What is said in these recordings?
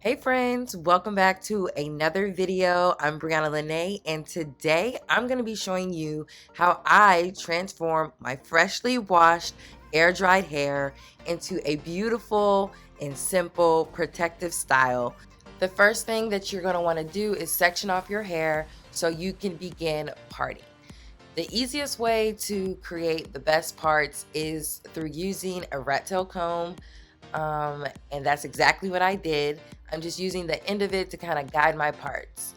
Hey friends, welcome back to another video. I'm Brianna Lene, and today I'm going to be showing you how I transform my freshly washed air dried hair into a beautiful and simple protective style. The first thing that you're going to want to do is section off your hair so you can begin parting. The easiest way to create the best parts is through using a rat tail comb. And that's exactly what I did. I'm just using the end of it to kind of guide my parts.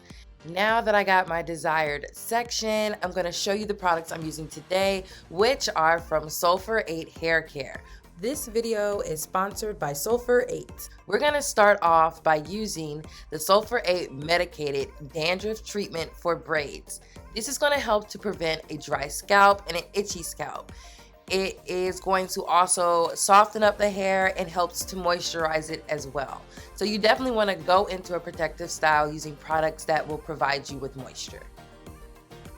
Now that I got my desired section, I'm going to show you the products I'm using today, which are from Sulfur 8 Hair Care. This video is sponsored by Sulfur 8. We're going to start off by using the Sulfur 8 Medicated Dandruff Treatment for Braids. This is going to help to prevent a dry scalp and an itchy scalp. It is going to also soften up the hair and helps to moisturize it as well. So you definitely want to go into a protective style using products that will provide you with moisture.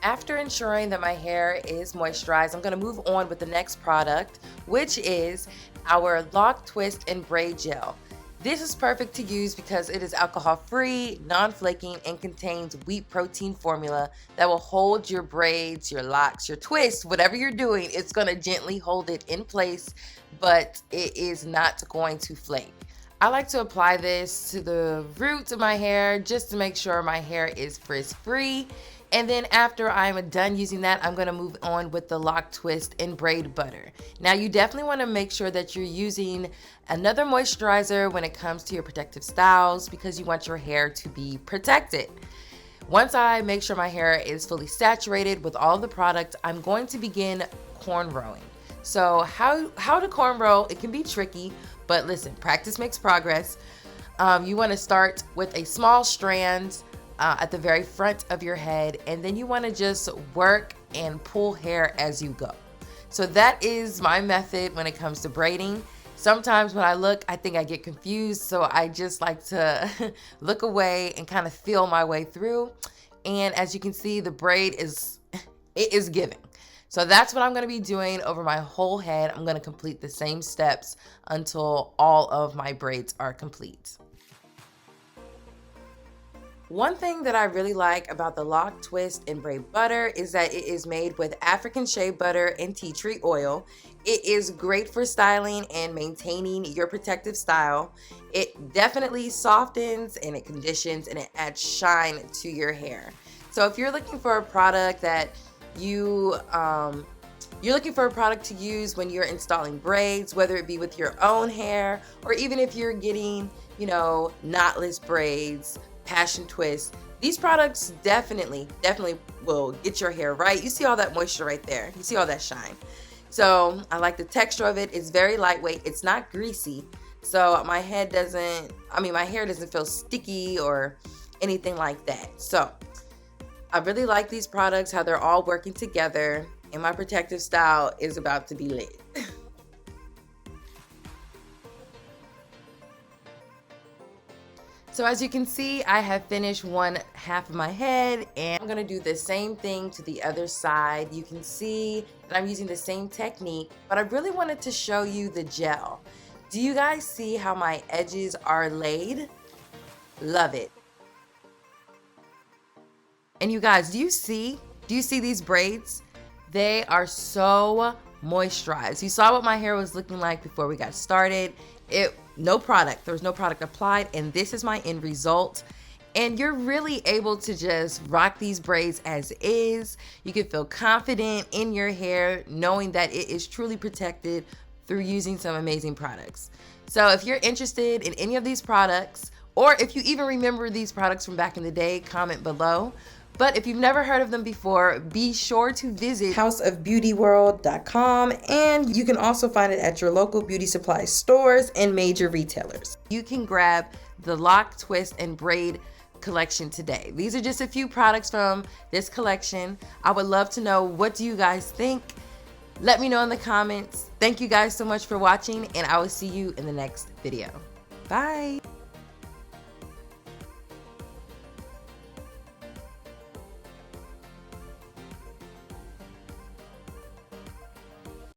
After ensuring that my hair is moisturized, I'm going to move on with the next product, which is our Lock, Twist, and Braid Gel. This is perfect to use because it is alcohol-free, non-flaking, and contains wheat protein formula that will hold your braids, your locks, your twists, whatever you're doing. It's going to gently hold it in place, but it is not going to flake. I like to apply this to the roots of my hair just to make sure my hair is frizz-free. And then after I'm done using that, I'm going to move on with the Lock, Twist, and Braid Butter. Now you definitely want to make sure that you're using another moisturizer when it comes to your protective styles because you want your hair to be protected. Once I make sure my hair is fully saturated with all the product, I'm going to begin cornrowing. So how to cornrow, it can be tricky, but listen, practice makes progress. You want to start with a small strand at the very front of your head, and then you want to just work and pull hair as you go. So that is my method when it comes to braiding. Sometimes when I look, I think I get confused, so I just like to look away and kind of feel my way through. And as you can see, the braid is giving. So that's what I'm going to be doing over my whole head. I'm going to complete the same steps until all of my braids are complete. One thing that I really like about the Lock, Twist, and Braid Butter is that it is made with African shea butter and tea tree oil. It is great for styling and maintaining your protective style. It definitely softens and it conditions and it adds shine to your hair. So if you're looking for a product that you're looking for a product to use when you're installing braids, whether it be with your own hair or even if you're getting, knotless braids, passion twist, these products definitely will get your hair right. You see all that moisture right there. You see all that shine. So I like the texture of it. It's very lightweight. It's not greasy. So my hair doesn't feel sticky or anything like that. So I really like these products, how they're all working together, and my protective style is about to be lit. So as you can see, I have finished one half of my head, and I'm going to do the same thing to the other side. You can see that I'm using the same technique, but I really wanted to show you the gel. Do you guys see how my edges are laid? Love it. And you guys, do you see these braids? They are so moisturized. You saw what my hair was looking like before we got started. There was no product applied, and this is my end result. And you're really able to just rock these braids as is. You can feel confident in your hair knowing that it is truly protected through using some amazing products. So if you're interested in any of these products, or if you even remember these products from back in the day, comment below. But if you've never heard of them before, be sure to visit houseofbeautyworld.com, and you can also find it at your local beauty supply stores and major retailers. You can grab the Lock, Twist, and Braid collection today. These are just a few products from this collection. I would love to know, what do you guys think? Let me know in the comments. Thank you guys so much for watching, and I will see you in the next video. Bye.